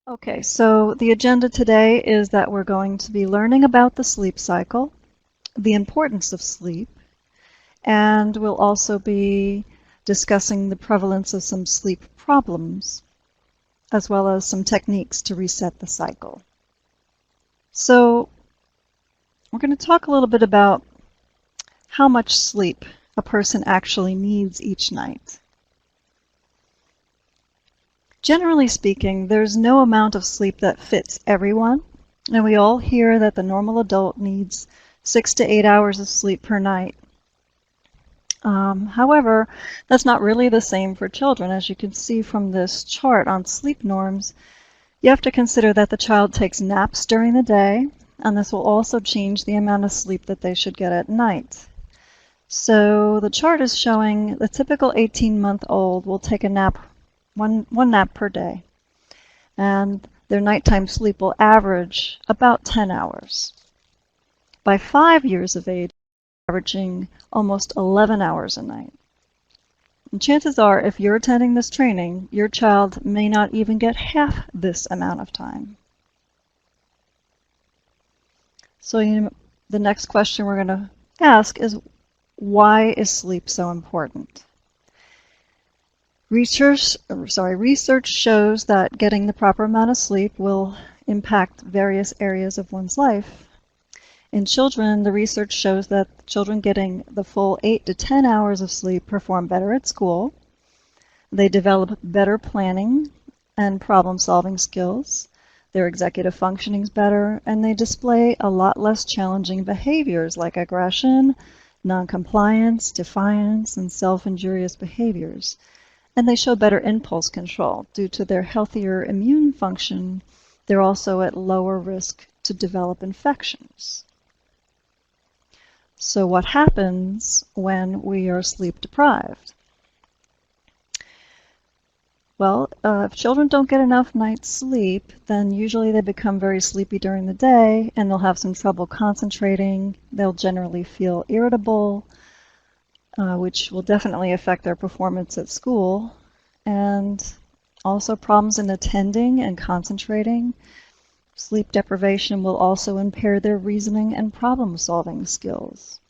Okay, so the agenda today is that we're going to be learning about the sleep cycle, the importance of sleep, and we'll also be discussing the prevalence of some sleep problems, as well as some techniques to reset the cycle. So we're going to talk a little bit about how much sleep a person actually needs each night. Generally speaking, there's no amount of sleep that fits everyone, and we all hear that the normal adult needs 6 to 8 hours of sleep per night. However, that's not really the same for children. As you can see from this chart on sleep norms, you have to consider that the child takes naps during the day, and this will also change the amount of sleep that they should get at night. So the chart is showing the typical 18-month-old will take a nap, one nap per day, and their nighttime sleep will average about 10 hours. By 5 years of age, averaging almost 11 hours a night. And chances are, if you're attending this training, your child may not even get half this amount of time. So the next question we're going to ask is, why is sleep so important? Research shows that getting the proper amount of sleep will impact various areas of one's life. In children, the research shows that children getting the full 8 to 10 hours of sleep perform better at school. They develop better planning and problem-solving skills. Their executive functioning is better, and they display a lot less challenging behaviors like aggression, noncompliance, defiance, and self-injurious behaviors. And they show better impulse control. Due to their healthier immune function, they're also at lower risk to develop infections. So what happens when we are sleep deprived? Well, if children don't get enough night's sleep, then usually they become very sleepy during the day, and they'll have some trouble concentrating. They'll generally feel irritable, which will definitely affect their performance at school, and also problems in attending and concentrating. Sleep deprivation will also impair their reasoning and problem-solving skills.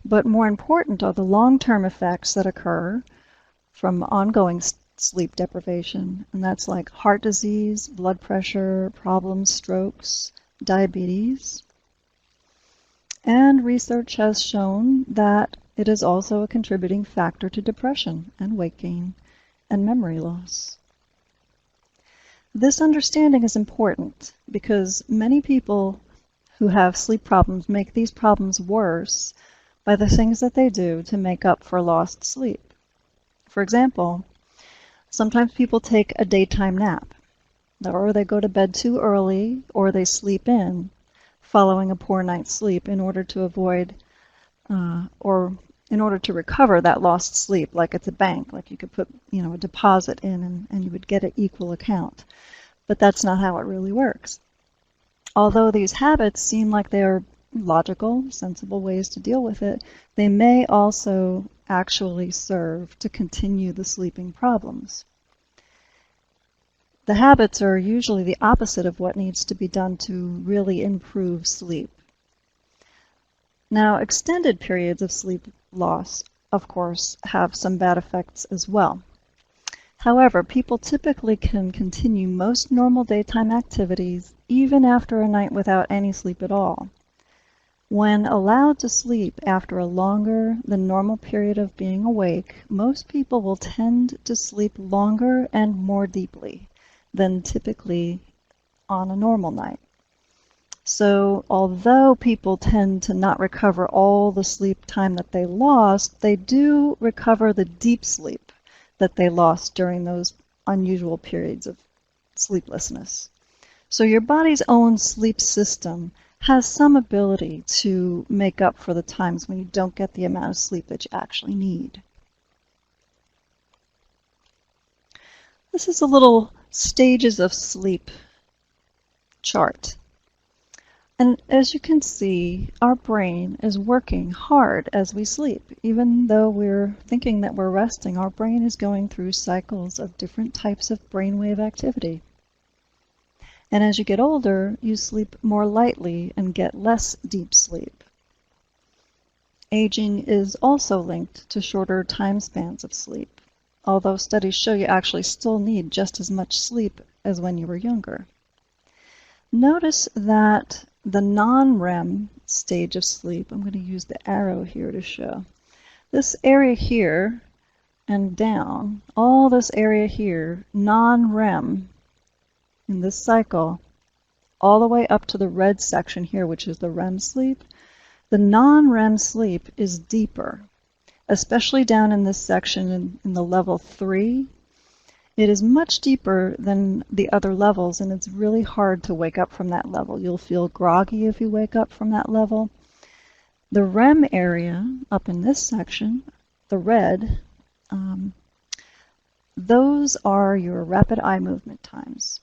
But more important are the long-term effects that occur from ongoing sleep deprivation, and that's like heart disease, blood pressure, problems, strokes, diabetes. And research has shown that it is also a contributing factor to depression and weight gain and memory loss. This understanding is important because many people who have sleep problems make these problems worse by the things that they do to make up for lost sleep. For example, sometimes people take a daytime nap, or they go to bed too early, or they sleep in following a poor night's sleep in order to avoid or in order to recover that lost sleep, like it's a bank, like you could put a deposit in and you would get an equal account. But that's not how it really works. Although these habits seem like they are logical, sensible ways to deal with it, they may also actually serve to continue the sleeping problems. The habits are usually the opposite of what needs to be done to really improve sleep. Now, extended periods of sleep loss, of course, have some bad effects as well. However, people typically can continue most normal daytime activities even after a night without any sleep at all. When allowed to sleep after a longer than normal period of being awake, most people will tend to sleep longer and more deeply than typically on a normal night. So although people tend to not recover all the sleep time that they lost, they do recover the deep sleep that they lost during those unusual periods of sleeplessness. So your body's own sleep system has some ability to make up for the times when you don't get the amount of sleep that you actually need. This is a little stages of sleep chart. And as you can see, our brain is working hard as we sleep. Even though we're thinking that we're resting, our brain is going through cycles of different types of brainwave activity. And as you get older, you sleep more lightly and get less deep sleep. Aging is also linked to shorter time spans of sleep, although studies show you actually still need just as much sleep as when you were younger. Notice that the non-REM stage of sleep, I'm going to use the arrow here to show, this area here and down, all this area here, non-REM in this cycle, all the way up to the red section here, which is the REM sleep, the non-REM sleep is deeper, especially down in this section in the level 3. It is much deeper than the other levels, and it's really hard to wake up from that level. You'll feel groggy if you wake up from that level. The REM area up in this section, the red, those are your rapid eye movement times.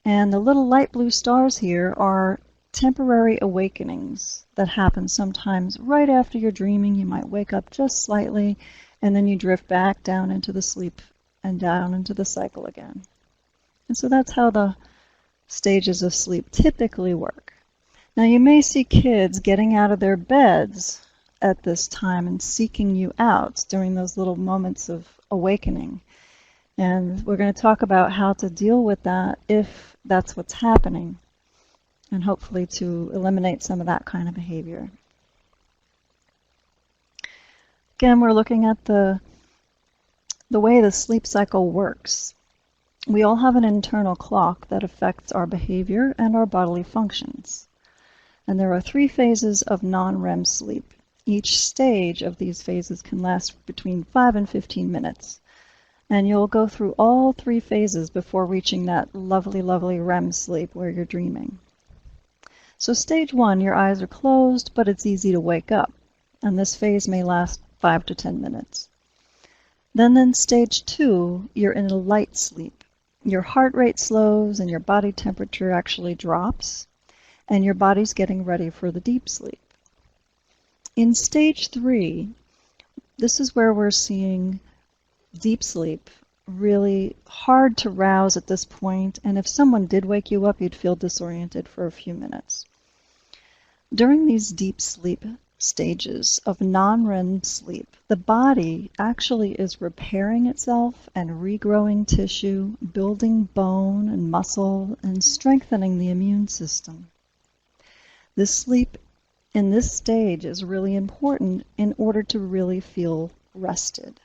And the little light blue stars here are temporary awakenings that happen sometimes right after you're dreaming. You might wake up just slightly, and then you drift back down into the sleep and down into the cycle again. And so that's how the stages of sleep typically work. Now you may see kids getting out of their beds at this time and seeking you out during those little moments of awakening. And we're going to talk about how to deal with that if that's what's happening, and hopefully to eliminate some of that kind of behavior. Again, we're looking at the way the sleep cycle works. We all have an internal clock that affects our behavior and our bodily functions. And there are 3 phases of non-REM sleep. Each stage of these phases can last between 5 and 15 minutes. And you'll go through all 3 phases before reaching that lovely, lovely REM sleep where you're dreaming. So stage 1, your eyes are closed, but it's easy to wake up. And this phase may last 5 to 10 minutes. Then in stage 2, you're in a light sleep. Your heart rate slows and your body temperature actually drops, and your body's getting ready for the deep sleep. In stage 3, this is where we're seeing deep sleep, really hard to rouse at this point, and if someone did wake you up, you'd feel disoriented for a few minutes. During these deep sleep stages of non-REM sleep, the body actually is repairing itself and regrowing tissue, building bone and muscle, and strengthening the immune system. This sleep in this stage is really important in order to really feel rested.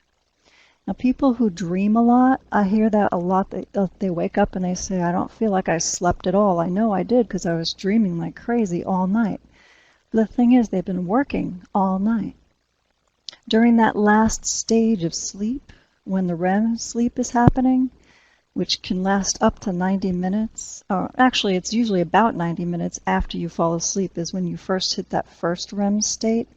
Now, people who dream a lot, I hear that a lot. They wake up and they say, I don't feel like I slept at all. I know I did because I was dreaming like crazy all night. The thing is, they've been working all night. During that last stage of sleep, when the REM sleep is happening, which can last up to 90 minutes, or actually it's usually about 90 minutes after you fall asleep is when you first hit that first REM state.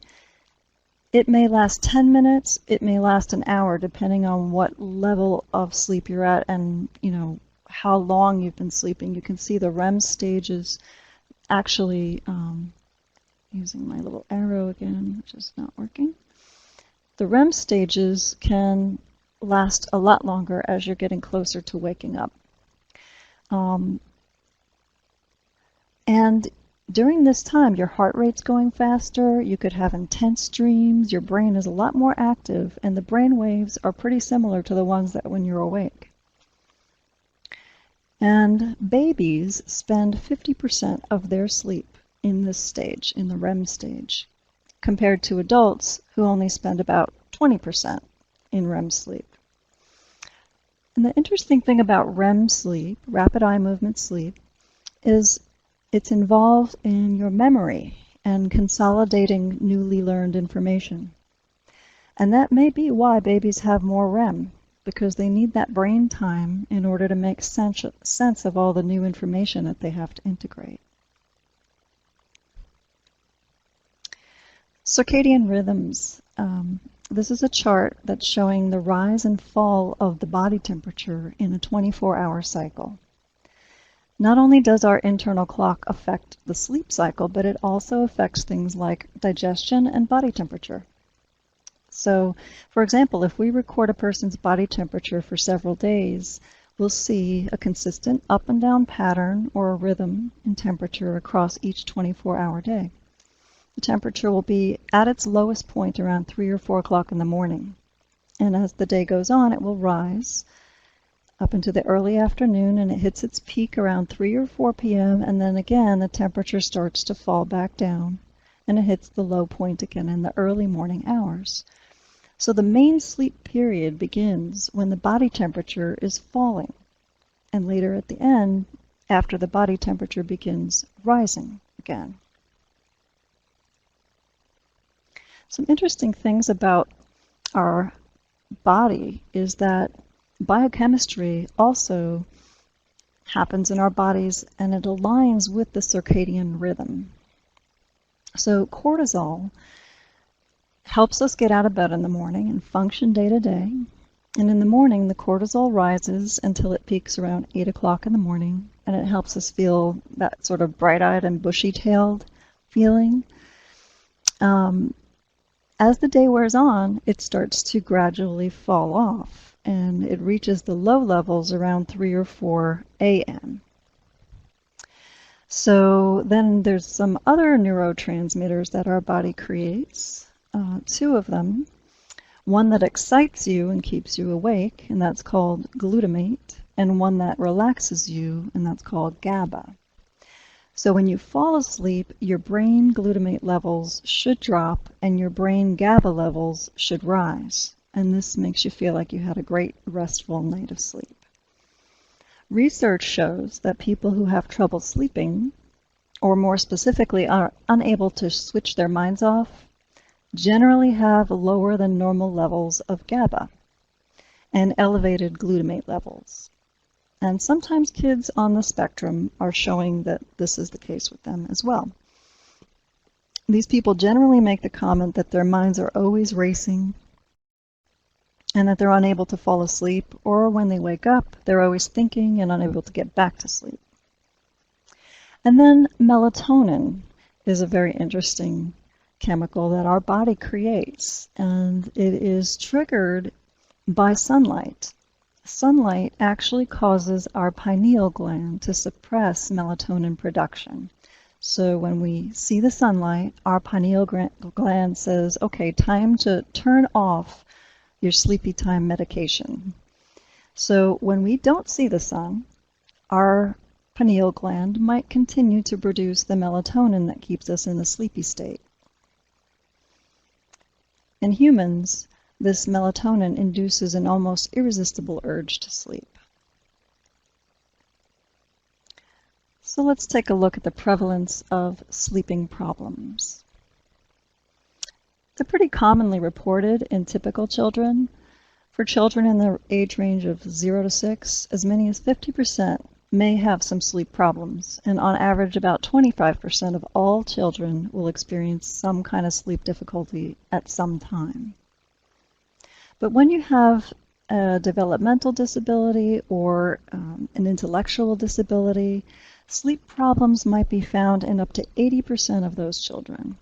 It may last 10 minutes, it may last an hour, depending on what level of sleep you're at and how long you've been sleeping. You can see the REM stages actually, using my little arrow again, which is not working. The REM stages can last a lot longer as you're getting closer to waking up. And during this time, your heart rate's going faster, you could have intense dreams, your brain is a lot more active, and the brain waves are pretty similar to the ones that when you're awake. And babies spend 50% of their sleep in this stage, in the REM stage, compared to adults who only spend about 20% in REM sleep. And the interesting thing about REM sleep, rapid eye movement sleep, is it's involved in your memory and consolidating newly learned information. And that may be why babies have more REM, because they need that brain time in order to make sense of all the new information that they have to integrate. Circadian rhythms. This is a chart that's showing the rise and fall of the body temperature in a 24-hour cycle. Not only does our internal clock affect the sleep cycle, but it also affects things like digestion and body temperature. So, for example, if we record a person's body temperature for several days, we'll see a consistent up and down pattern or a rhythm in temperature across each 24-hour day. The temperature will be at its lowest point around 3 or 4 o'clock in the morning. And as the day goes on, it will rise up into the early afternoon, and it hits its peak around 3 or 4 p.m. And then again, the temperature starts to fall back down, and it hits the low point again in the early morning hours. So the main sleep period begins when the body temperature is falling, and later at the end, after the body temperature begins rising again. Some interesting things about our body is that biochemistry also happens in our bodies, and it aligns with the circadian rhythm. So cortisol helps us get out of bed in the morning and function day to day. And in the morning, the cortisol rises until it peaks around 8 o'clock in the morning, and it helps us feel that sort of bright-eyed and bushy-tailed feeling. As the day wears on, it starts to gradually fall off, and it reaches the low levels around 3 or 4 a.m. So then there's some other neurotransmitters that our body creates, 2 of them. One that excites you and keeps you awake, and that's called glutamate, and one that relaxes you, and that's called GABA. So when you fall asleep, your brain glutamate levels should drop and your brain GABA levels should rise. And this makes you feel like you had a great restful night of sleep. Research shows that people who have trouble sleeping, or more specifically are unable to switch their minds off, generally have lower than normal levels of GABA and elevated glutamate levels. And sometimes kids on the spectrum are showing that this is the case with them as well. These people generally make the comment that their minds are always racing and that they're unable to fall asleep, or when they wake up, they're always thinking and unable to get back to sleep. And then melatonin is a very interesting chemical that our body creates, and it is triggered by sunlight. Sunlight actually causes our pineal gland to suppress melatonin production. So when we see the sunlight, our pineal gland says, okay, time to turn off your sleepy time medication. So when we don't see the sun, our pineal gland might continue to produce the melatonin that keeps us in the sleepy state. In humans, this melatonin induces an almost irresistible urge to sleep. So let's take a look at the prevalence of sleeping problems. They're pretty commonly reported in typical children. For children in the age range of 0 to 6, as many as 50% may have some sleep problems, and on average about 25% of all children will experience some kind of sleep difficulty at some time. But when you have a developmental disability or an intellectual disability, sleep problems might be found in up to 80% of those children.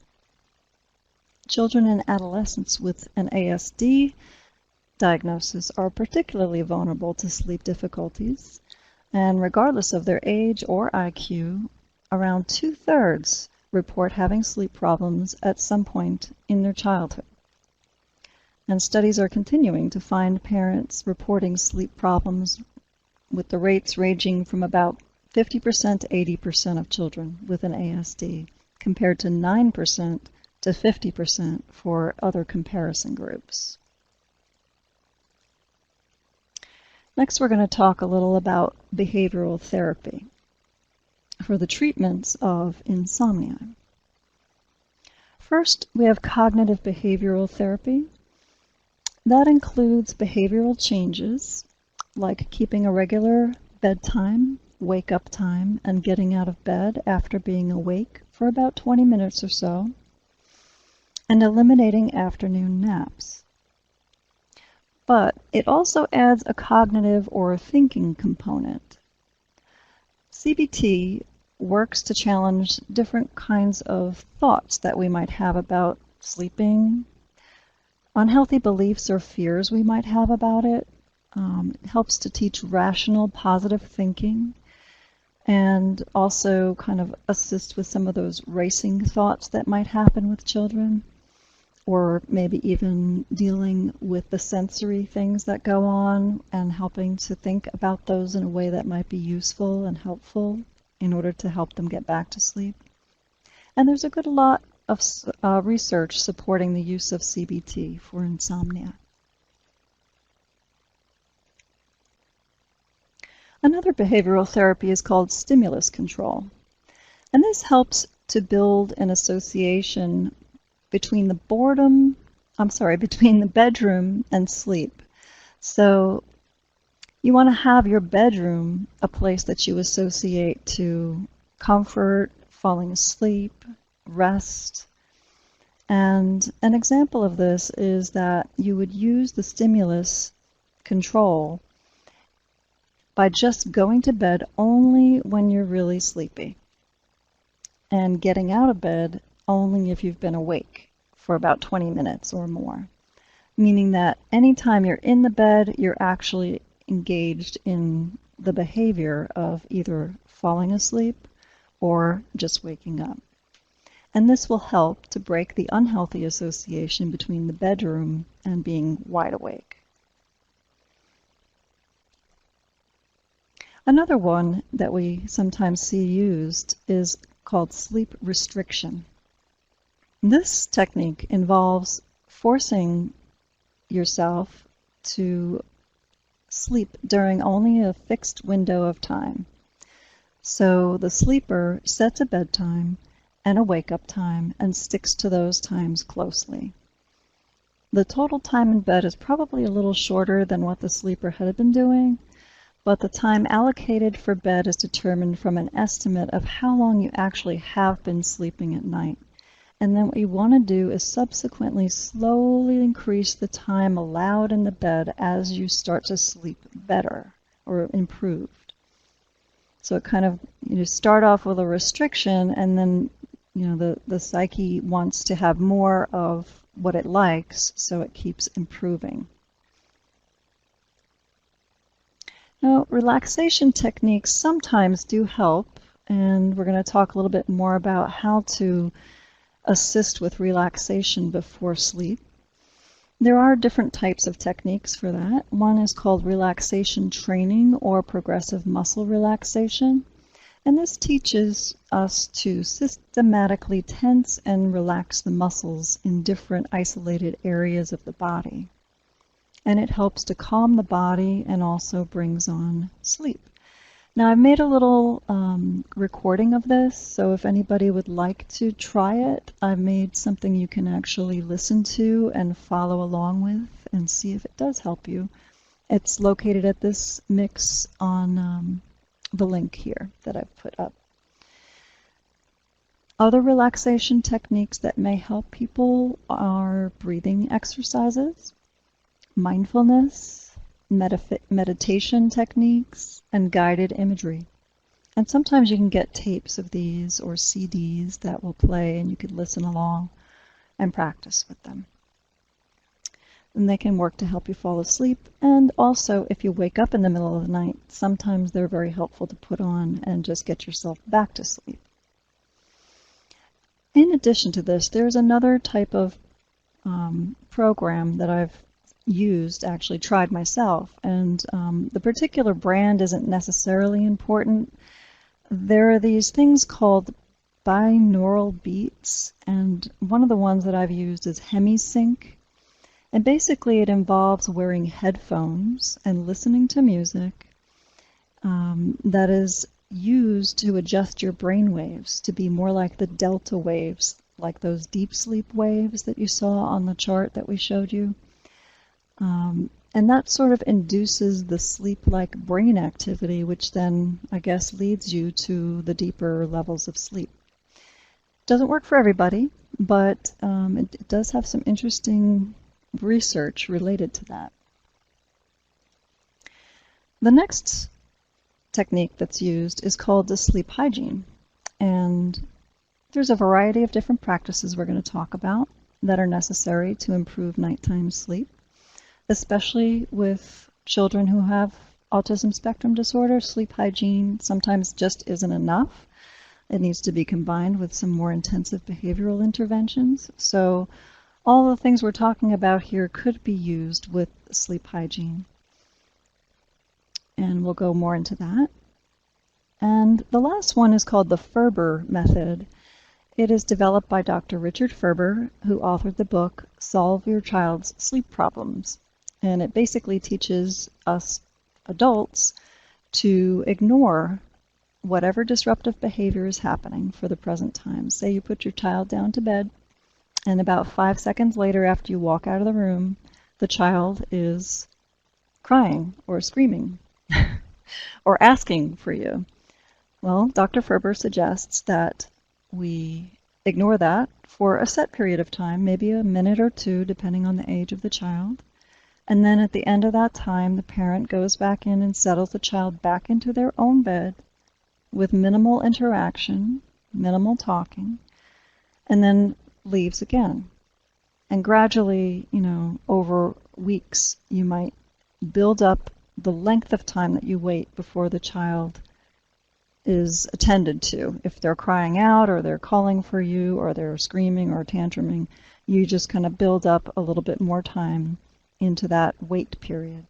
Children and adolescents with an ASD diagnosis are particularly vulnerable to sleep difficulties, and regardless of their age or IQ, around 2/3 report having sleep problems at some point in their childhood. And studies are continuing to find parents reporting sleep problems, with the rates ranging from about 50% to 80% of children with an ASD, compared to 9% to 50% for other comparison groups. Next, we're going to talk a little about behavioral therapy for the treatments of insomnia. First, we have cognitive behavioral therapy. That includes behavioral changes like keeping a regular bedtime, wake-up time, and getting out of bed after being awake for about 20 minutes or so, and eliminating afternoon naps. But it also adds a cognitive or thinking component. CBT works to challenge different kinds of thoughts that we might have about sleeping, unhealthy beliefs or fears we might have about it, It helps to teach rational, positive thinking, and also kind of assist with some of those racing thoughts that might happen with children, or maybe even dealing with the sensory things that go on and helping to think about those in a way that might be useful and helpful in order to help them get back to sleep. And there's a good lot of research supporting the use of CBT for insomnia. Another behavioral therapy is called stimulus control. And this helps to build an association between the bedroom and sleep. So you want to have your bedroom a place that you associate to comfort, falling asleep, rest. And an example of this is that you would use the stimulus control by just going to bed only when you're really sleepy and getting out of bed only if you've been awake for about 20 minutes or more. Meaning that anytime you're in the bed, you're actually engaged in the behavior of either falling asleep or just waking up. And this will help to break the unhealthy association between the bedroom and being wide awake. Another one that we sometimes see used is called sleep restriction. This technique involves forcing yourself to sleep during only a fixed window of time. So the sleeper sets a bedtime and a wake-up time and sticks to those times closely. The total time in bed is probably a little shorter than what the sleeper had been doing, but the time allocated for bed is determined from an estimate of how long you actually have been sleeping at night. And then what you want to do is subsequently slowly increase the time allowed in the bed as you start to sleep better or improved. So it kind of, you start off with a restriction, and then the psyche wants to have more of what it likes, so it keeps improving. Now, relaxation techniques sometimes do help, and we're going to talk a little bit more about how to assist with relaxation before sleep. There are different types of techniques for that. One is called relaxation training or progressive muscle relaxation, and this teaches us to systematically tense and relax the muscles in different isolated areas of the body. And it helps to calm the body and also brings on sleep. Now, I've made a little recording of this, so if anybody would like to try it, I've made something you can actually listen to and follow along with and see if it does help you. It's located at this mix on the link here that I've put up. Other relaxation techniques that may help people are breathing exercises, mindfulness, meditation techniques, and guided imagery. And sometimes you can get tapes of these or CDs that will play, and you can listen along and practice with them. And they can work to help you fall asleep. And also, if you wake up in the middle of the night, sometimes they're very helpful to put on and just get yourself back to sleep. In addition to this, there's another type of program that I've actually tried myself, and the particular brand isn't necessarily important. There are these things called binaural beats, and one of the ones that I've used is HemiSync, and basically it involves wearing headphones and listening to music that is used to adjust your brain waves to be more like the delta waves, like those deep sleep waves that you saw on the chart that we showed you. And that sort of induces the sleep-like brain activity, which then, I guess, leads you to the deeper levels of sleep. Doesn't work for everybody, but it does have some interesting research related to that. The next technique that's used is called the sleep hygiene. And there's a variety of different practices we're going to talk about that are necessary to improve nighttime sleep, especially with children who have autism spectrum disorder, sleep hygiene sometimes just isn't enough. It needs to be combined with some more intensive behavioral interventions. So all the things we're talking about here could be used with sleep hygiene. And we'll go more into that. And the last one is called the Ferber method. It is developed by Dr. Richard Ferber, who authored the book Solve Your Child's Sleep Problems. And it basically teaches us adults to ignore whatever disruptive behavior is happening for the present time. Say you put your child down to bed, and about 5 seconds later after you walk out of the room, the child is crying or screaming or asking for you. Well, Dr. Ferber suggests that we ignore that for a set period of time, maybe a minute or two, depending on the age of the child. And then at the end of that time, the parent goes back in and settles the child back into their own bed with minimal interaction, minimal talking, and then leaves again. And gradually, over weeks, you might build up the length of time that you wait before the child is attended to. If they're crying out or they're calling for you or they're screaming or tantruming, you just kind of build up a little bit more time into that wait period.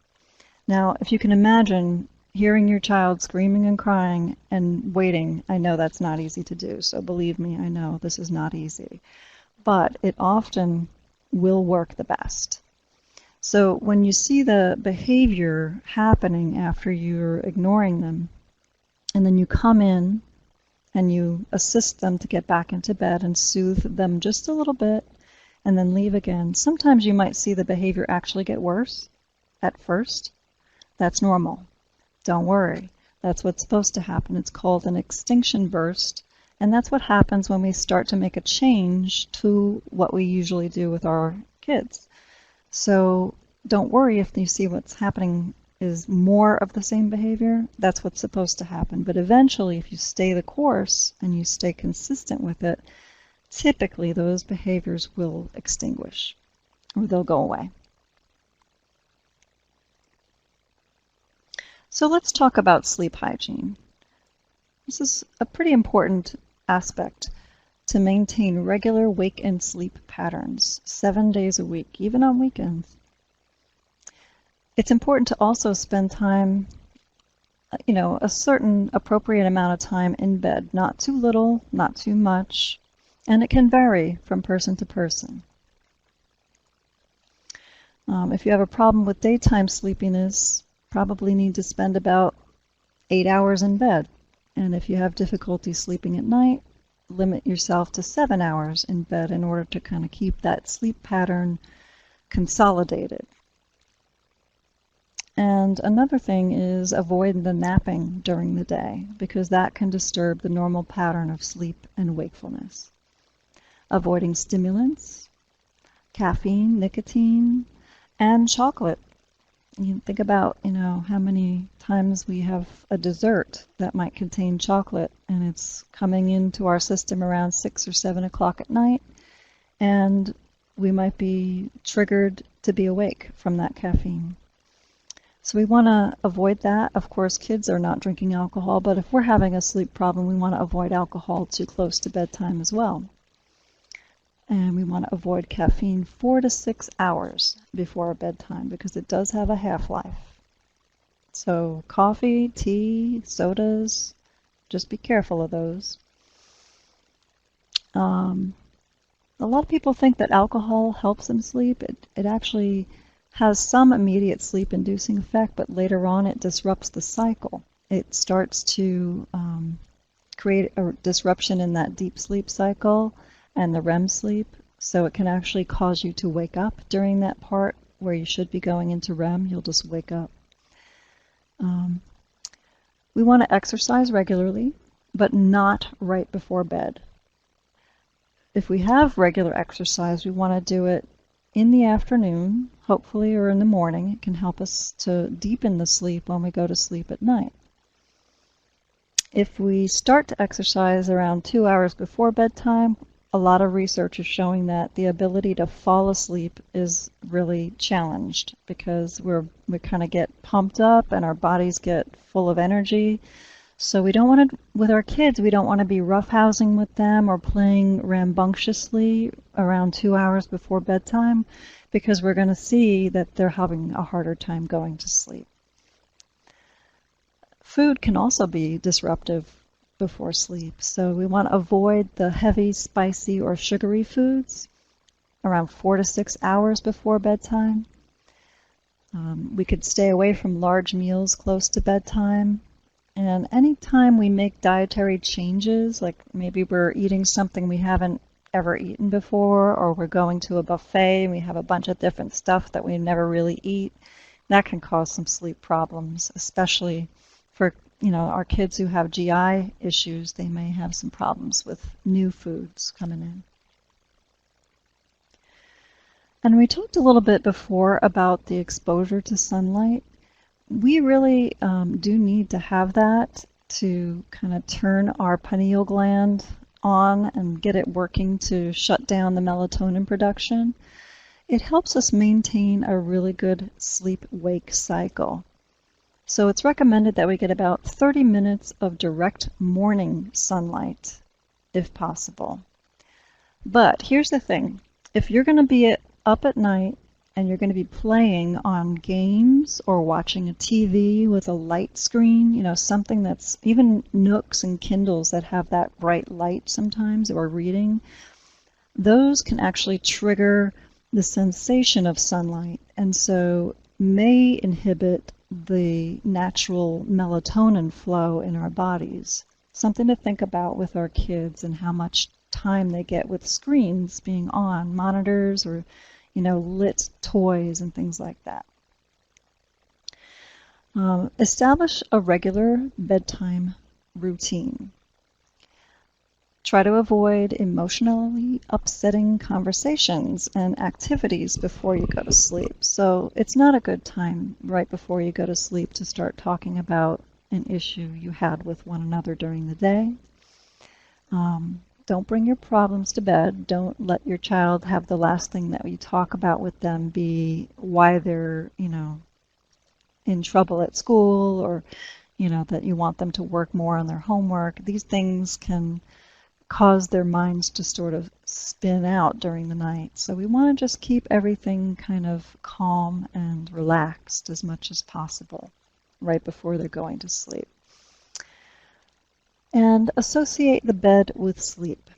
Now, if you can imagine hearing your child screaming and crying and waiting, I know that's not easy to do. So believe me, I know this is not easy. But it often will work the best. So when you see the behavior happening after you're ignoring them, and then you come in and you assist them to get back into bed and soothe them just a little bit and then leave again. Sometimes you might see the behavior actually get worse at first. That's normal. Don't worry. That's what's supposed to happen. It's called an extinction burst, and that's what happens when we start to make a change to what we usually do with our kids. So don't worry if you see what's happening is more of the same behavior. That's what's supposed to happen. But eventually, if you stay the course and you stay consistent with it, typically those behaviors will extinguish or they'll go away. So let's talk about sleep hygiene. This is a pretty important aspect to maintain regular wake and sleep patterns, 7 days a week, even on weekends. It's important to also spend time, a certain appropriate amount of time in bed, not too little, not too much, and it can vary from person to person. If you have a problem with daytime sleepiness, probably need to spend about 8 hours in bed. And if you have difficulty sleeping at night, limit yourself to 7 hours in bed in order to kind of keep that sleep pattern consolidated. And another thing is avoid the napping during the day, because that can disturb the normal pattern of sleep and wakefulness. Avoiding stimulants, caffeine, nicotine, and chocolate. You think about, how many times we have a dessert that might contain chocolate, and it's coming into our system around 6 or 7 o'clock at night, and we might be triggered to be awake from that caffeine. So we want to avoid that. Of course, kids are not drinking alcohol, but if we're having a sleep problem, we want to avoid alcohol too close to bedtime as well. And we want to avoid caffeine 4 to 6 hours before bedtime because it does have a half-life. So coffee, tea, sodas, just be careful of those. A lot of people think that alcohol helps them sleep. It actually has some immediate sleep-inducing effect, but later on it disrupts the cycle. It starts to create a disruption in that deep sleep cycle and the REM sleep, so it can actually cause you to wake up during that part where you should be going into REM. You'll just wake up. We want to exercise regularly, but not right before bed. If we have regular exercise, we want to do it in the afternoon, hopefully, or in the morning. It can help us to deepen the sleep when we go to sleep at night. If we start to exercise around 2 hours before bedtime, a lot of research is showing that the ability to fall asleep is really challenged because we kind of get pumped up and our bodies get full of energy. So we don't want to, with our kids, we don't want to be roughhousing with them or playing rambunctiously around 2 hours before bedtime because we're going to see that they're having a harder time going to sleep. Food can also be disruptive before sleep, so we want to avoid the heavy, spicy, or sugary foods around 4 to 6 hours before bedtime. We could stay away from large meals close to bedtime. And anytime we make dietary changes, like maybe we're eating something we haven't ever eaten before, or we're going to a buffet and we have a bunch of different stuff that we never really eat, that can cause some sleep problems, especially for our kids who have GI issues. They may have some problems with new foods coming in. And we talked a little bit before about the exposure to sunlight. We really do need to have that to kind of turn our pineal gland on and get it working to shut down the melatonin production. It helps us maintain a really good sleep-wake cycle. So it's recommended that we get about 30 minutes of direct morning sunlight, if possible. But here's the thing. If you're going to be up at night and you're going to be playing on games or watching a TV with a light screen, something that's even Nooks and Kindles that have that bright light sometimes, or reading, those can actually trigger the sensation of sunlight and so may inhibit the natural melatonin flow in our bodies. Something to think about with our kids and how much time they get with screens being on, monitors or lit toys and things like that. Establish a regular bedtime routine. Try to avoid emotionally upsetting conversations and activities before you go to sleep. So it's not a good time right before you go to sleep to start talking about an issue you had with one another during the day. Don't bring your problems to bed. Don't let your child have the last thing that you talk about with them be why they're, in trouble at school, or, that you want them to work more on their homework. These things can cause their minds to sort of spin out during the night. So we want to just keep everything kind of calm and relaxed as much as possible right before they're going to sleep. And associate the bed with sleep.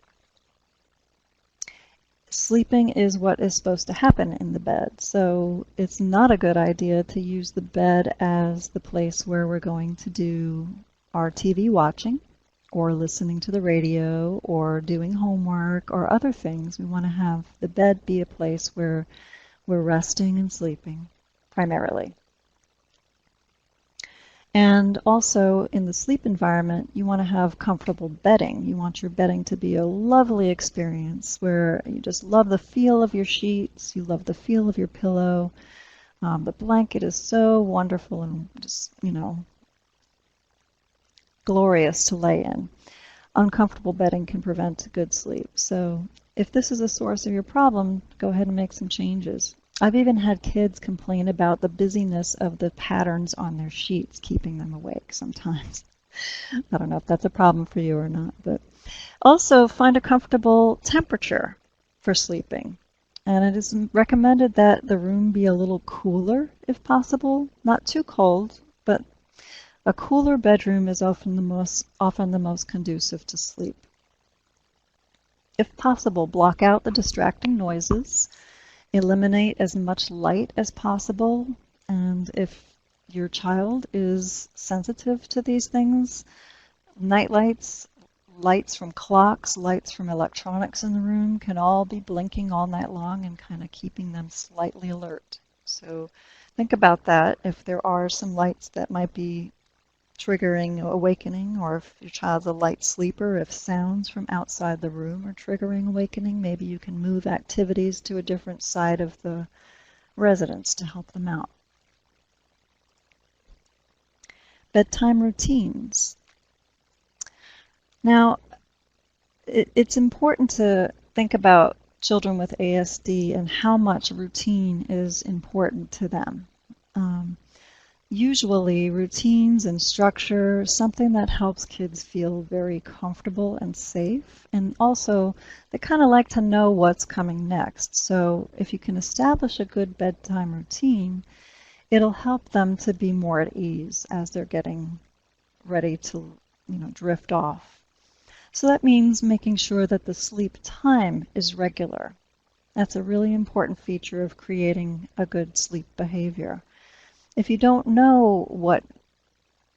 Sleeping is what is supposed to happen in the bed, so it's not a good idea to use the bed as the place where we're going to do our TV watching or listening to the radio or doing homework or other things. We want to have the bed be a place where we're resting and sleeping primarily. And also in the sleep environment, you want to have comfortable bedding. You want your bedding to be a lovely experience where you just love the feel of your sheets, you love the feel of your pillow. The blanket is so wonderful and just, glorious to lay in. Uncomfortable bedding can prevent good sleep. So if this is a source of your problem, go ahead and make some changes. I've even had kids complain about the busyness of the patterns on their sheets, keeping them awake sometimes. I don't know if that's a problem for you or not, but also find a comfortable temperature for sleeping. And it is recommended that the room be a little cooler if possible, not too cold, but a cooler bedroom is often the most conducive to sleep. If possible, block out the distracting noises. Eliminate as much light as possible, and if your child is sensitive to these things, night lights, lights from clocks, lights from electronics in the room can all be blinking all night long and kind of keeping them slightly alert. So think about that. If there are some lights that might be triggering awakening, or if your child's a light sleeper, if sounds from outside the room are triggering awakening, maybe you can move activities to a different side of the residence to help them out. Bedtime routines. Now, it's important to think about children with ASD and how much routine is important to them. Usually routines and structure, something that helps kids feel very comfortable and safe, and also they kind of like to know what's coming next. So if you can establish a good bedtime routine, it'll help them to be more at ease as they're getting ready to, drift off. So that means making sure that the sleep time is regular. That's a really important feature of creating a good sleep behavior. If you don't know what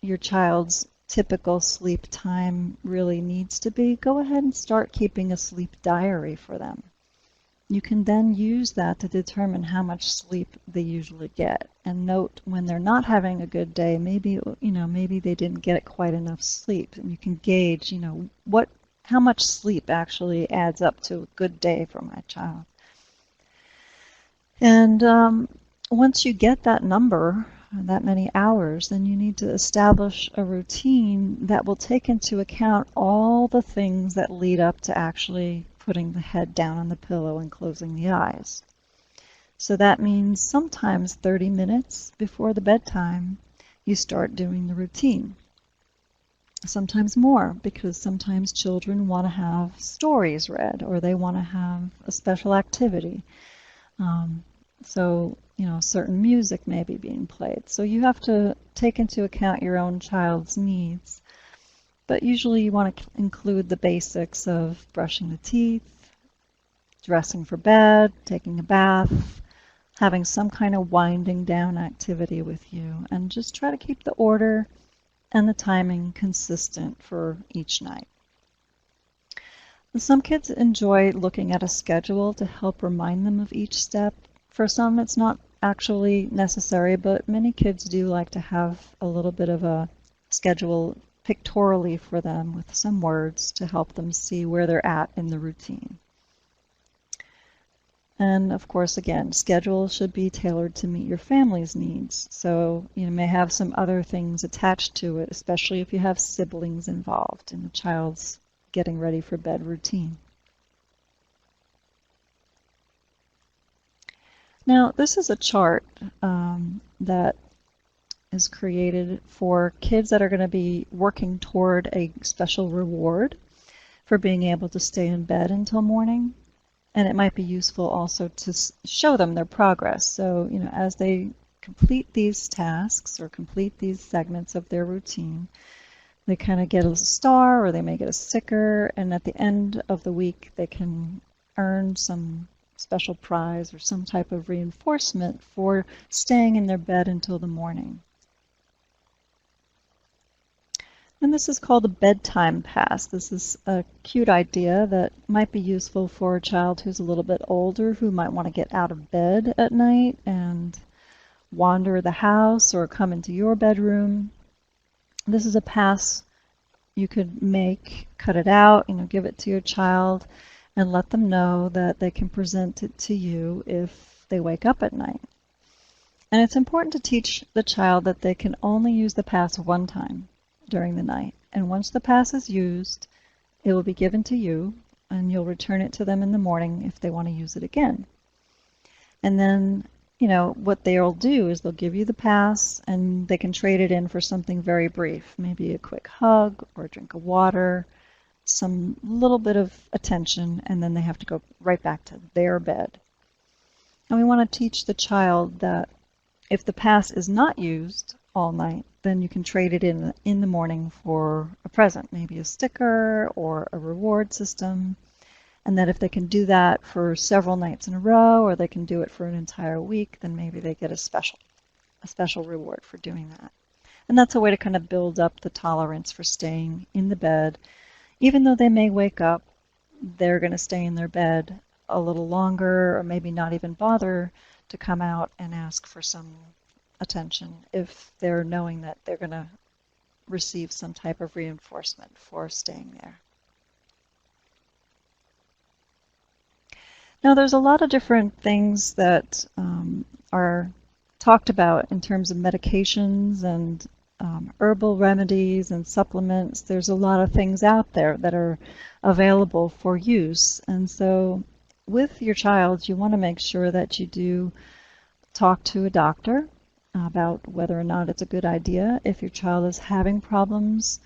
your child's typical sleep time really needs to be, go ahead and start keeping a sleep diary for them. You can then use that to determine how much sleep they usually get, and note when they're not having a good day, maybe they didn't get quite enough sleep, and you can gauge how much sleep actually adds up to a good day for my child. And once you get that number, that many hours, then you need to establish a routine that will take into account all the things that lead up to actually putting the head down on the pillow and closing the eyes. So that means sometimes 30 minutes before the bedtime, you start doing the routine. Sometimes more, because sometimes children want to have stories read, or they want to have a special activity. So, certain music may be being played. So you have to take into account your own child's needs. But usually you want to include the basics of brushing the teeth, dressing for bed, taking a bath, having some kind of winding down activity with you, and just try to keep the order and the timing consistent for each night. Some kids enjoy looking at a schedule to help remind them of each step. For some, it's not actually necessary, but many kids do like to have a little bit of a schedule pictorially for them with some words to help them see where they're at in the routine. And of course, again, schedule should be tailored to meet your family's needs. So you may have some other things attached to it, especially if you have siblings involved in the child's getting ready for bed routine. Now, this is a chart that is created for kids that are going to be working toward a special reward for being able to stay in bed until morning. And it might be useful also to show them their progress. So, as they complete these tasks or complete these segments of their routine, they kind of get a star, or they may get a sticker, and at the end of the week they can earn some special prize or some type of reinforcement for staying in their bed until the morning. And this is called a bedtime pass. This is a cute idea that might be useful for a child who's a little bit older, who might want to get out of bed at night and wander the house or come into your bedroom. This is a pass you could make, cut it out, give it to your child, and let them know that they can present it to you if they wake up at night. And it's important to teach the child that they can only use the pass one time during the night. And once the pass is used, it will be given to you, and you'll return it to them in the morning if they want to use it again. And then, what they'll do is they'll give you the pass, and they can trade it in for something very brief, maybe a quick hug or a drink of water, some little bit of attention, and then they have to go right back to their bed. And we want to teach the child that if the pass is not used all night, then you can trade it in the morning for a present, maybe a sticker or a reward system. And that if they can do that for several nights in a row, or they can do it for an entire week, then maybe they get a special reward for doing that. And that's a way to kind of build up the tolerance for staying in the bed. Even though they may wake up, they're going to stay in their bed a little longer, or maybe not even bother to come out and ask for some attention if they're knowing that they're going to receive some type of reinforcement for staying there. Now, there's a lot of different things that are talked about in terms of medications and herbal remedies and supplements. There's a lot of things out there that are available for use. And so with your child, you want to make sure that you do talk to a doctor about whether or not it's a good idea. If your child is having problems,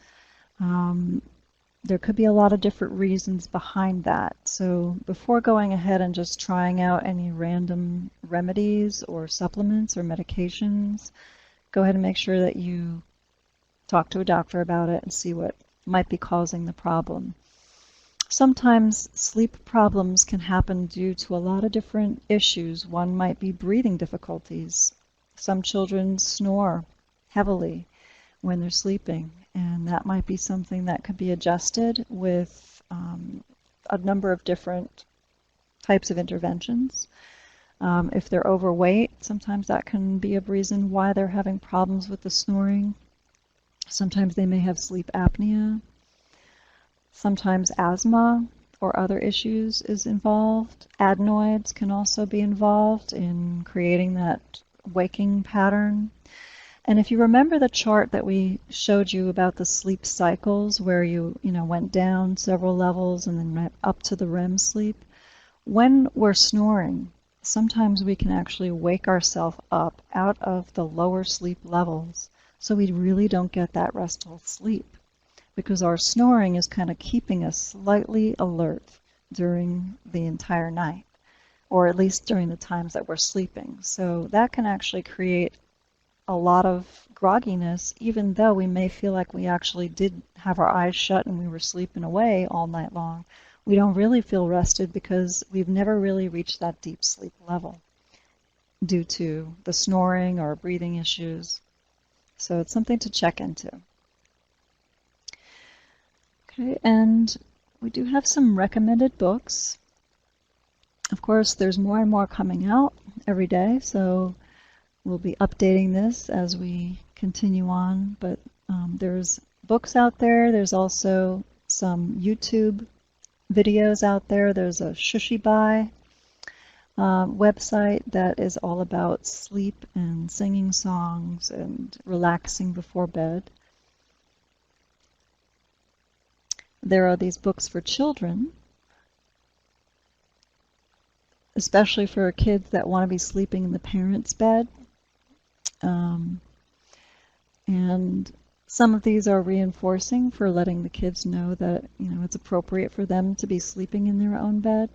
there could be a lot of different reasons behind that. So before going ahead and just trying out any random remedies or supplements or medications, go ahead and make sure that you talk to a doctor about it and see what might be causing the problem. Sometimes sleep problems can happen due to a lot of different issues. One might be breathing difficulties. Some children snore heavily when they're sleeping, and that might be something that could be adjusted with a number of different types of interventions. If they're overweight, sometimes that can be a reason why they're having problems with the snoring. Sometimes they may have sleep apnea. Sometimes asthma or other issues is involved. Adenoids can also be involved in creating that waking pattern. And if you remember the chart that we showed you about the sleep cycles where you went down several levels and then up to the REM sleep, when we're snoring, sometimes we can actually wake ourselves up out of the lower sleep levels, so we really don't get that restful sleep because our snoring is kind of keeping us slightly alert during the entire night, or at least during the times that we're sleeping. So that can actually create a lot of grogginess, even though we may feel like we actually did have our eyes shut and we were sleeping away all night long. We don't really feel rested because we've never really reached that deep sleep level due to the snoring or breathing issues. So it's something to check into. Okay, and we do have some recommended books. Of course, there's more and more coming out every day, so we'll be updating this as we continue on, but there's books out there. There's also some YouTube videos out there. There's a Shushibai website that is all about sleep and singing songs and relaxing before bed. There are these books for children, especially for kids that want to be sleeping in the parents' bed. And some of these are reinforcing for letting the kids know that it's appropriate for them to be sleeping in their own bed.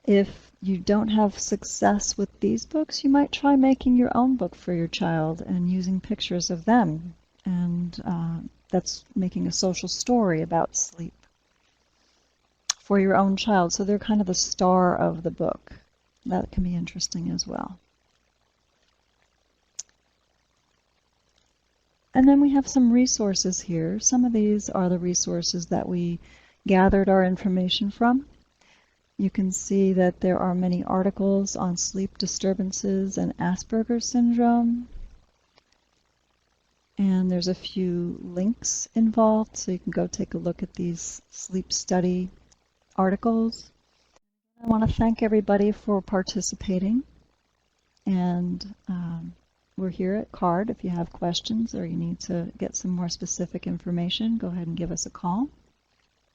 If you don't have success with these books, you might try making your own book for your child and using pictures of them, and that's making a social story about sleep for your own child, so they're kind of the star of the book. That can be interesting as well. And then we have some resources here. Some of these are the resources that we gathered our information from. You can see that there are many articles on sleep disturbances and Asperger's syndrome. And there's a few links involved, so you can go take a look at these sleep study articles. I want to thank everybody for participating, and we're here at CARD. If you have questions or you need to get some more specific information, go ahead and give us a call.